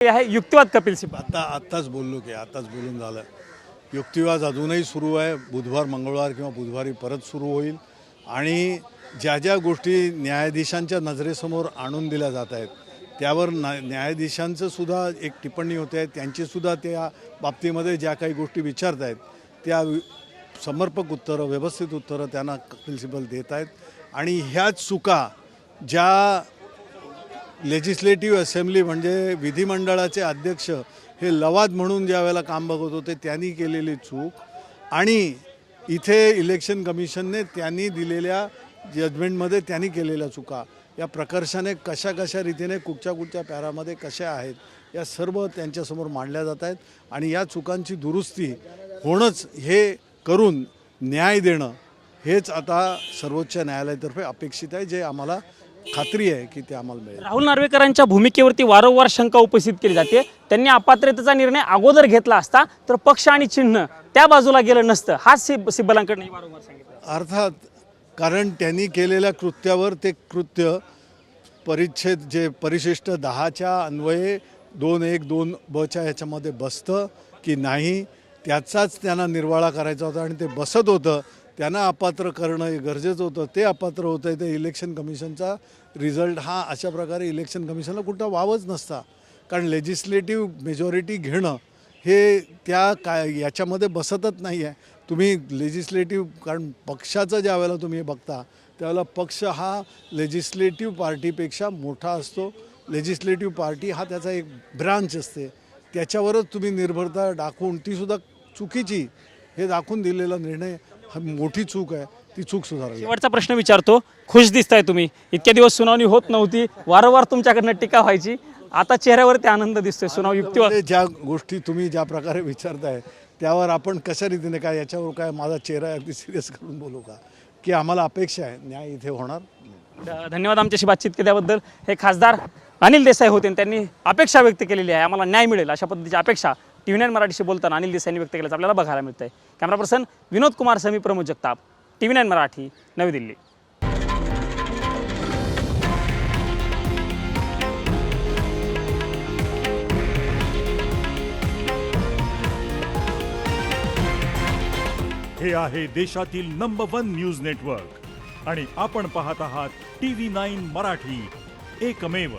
आहे युक्तिवाद कपिल सिब्बल. आत्ताच बोललो की आत्ताच बोलून झालं. युक्तिवाद अजूनही सुरू आहे. बुधवार मंगळवार किंवा बुधवारी परत सुरू होईल आणि ज्या ज्या गोष्टी न्यायाधीशांच्या नजरेसमोर आणून दिल्या जात आहेत त्यावर न्यायाधीशांचं सुद्धा एक टिप्पणी होते आहे. त्यांचीसुद्धा त्या बाबतीमध्ये ज्या काही गोष्टी विचारत आहेत त्या समर्पक उत्तरं व्यवस्थित उत्तरं त्यांना कपिल सिब्बल देत आहेत. आणि ह्याच चुका ज्या लेजिस्लेटिव्ह असेंब्ली म्हणजे विधिमंडळाचे अध्यक्ष हे लवाद म्हणून ज्या वेळेला काम बघत होते त्यांनी केलेली चूक आणि इथे इलेक्शन कमिशनने त्यांनी दिलेल्या जजमेंटमध्ये त्यांनी केलेल्या चुका या प्रकर्षाने कशा रीतीने कुठच्या पॅरामध्ये कशा आहेत या सर्व त्यांच्यासमोर मांडल्या जात आहेत. आणि या चुकांची दुरुस्ती होणंच हे करून न्याय देणं हेच आता सर्वोच्च न्यायालयातर्फे अपेक्षित आहे, जे आम्हाला खात्री आहे की ते आम्हाला मिळेल. राहुल नार्वेकरांच्या भूमिकेवरती वारंवार शंका उपस्थित केली जाते. त्यांनी अपात्रतेचा निर्णय अगोदर घेतला असता तर पक्ष आणि चिन्ह त्या बाजूला गेलं नसतं, हाच सिब्बलांकडे वारंवार सांगितलं. अर्थात, कारण त्यांनी केलेल्या कृत्यावर ते कृत्य परिच्छेद जे परिशिष्ट 10च्या अन्वये 2.1.2b ह्याच्यामध्ये बसतं की नाही त्याचाच त्यांना निर्वाळा करायचा होता आणि ते बसत होतं. त्यांना अपात्र करणं हे गरजेचं होतं. ते अपात्र होतं. ते इलेक्शन कमिशनचा रिझल्ट हा अशा प्रकारे इलेक्शन कमिशनला कुठं वावच नसता, कारण लेजिस्लेटिव्ह मेजॉरिटी घेणं हे त्या याच्यामध्ये बसतच नाही आहे. तुम्ही लेजिस्लेटिव्ह, कारण पक्षाचं ज्या वेळेला तुम्ही बघता त्यावेळेला पक्ष हा लेजिस्लेटिव्ह पार्टीपेक्षा मोठा असतो. लेजिस्लेटिव्ह पार्टी हा त्याचा एक ब्रांच असते, त्याच्यावरच तुम्ही निर्भरता दाखवून तीसुद्धा चुकीची हे दाखवून दिलेला निर्णय हा मोठी चूक आहे. ती चूक सुधारली. शेवटचा प्रश्न विचारतो. खुश दिसताय तुम्ही. इतक्या दिवस सुनावणी होत नव्हती, वारंवार तुमच्याकडनं टीका व्हायची, आता चेहऱ्यावरती आनंद दिसतोय. सुनावणी युक्तिवाद ज्या गोष्टी तुम्ही ज्या प्रकारे विचारताय त्यावर आपण कशा रीतीने काय याच्यावर काय माझा चेहरा अगदी सिरियस करून बोलू का की आम्हाला अपेक्षा आहे न्याय इथे होणार. धन्यवाद आमच्याशी बातचीत केल्याबद्दल. हे खासदार अनिल देसाई होते आणि त्यांनी अपेक्षा व्यक्त केलेली आहे, आम्हाला न्याय मिळेल अशा पद्धतीची अपेक्षा TV9 मराठीशी बोलताना अनिल देसाईंनी व्यक्त केल्याचं आपल्याला बघायला मिळतं आहे. कॅमेरा पर्सन विनोद कुमार समी, प्रमोद जगताप, TV9 मराठी, नवी दिल्ली. हे आहे देशातील नंबर 1 न्यूज नेटवर्क आणि आपण पाहत आहात TV9 मराठी, एकमेव.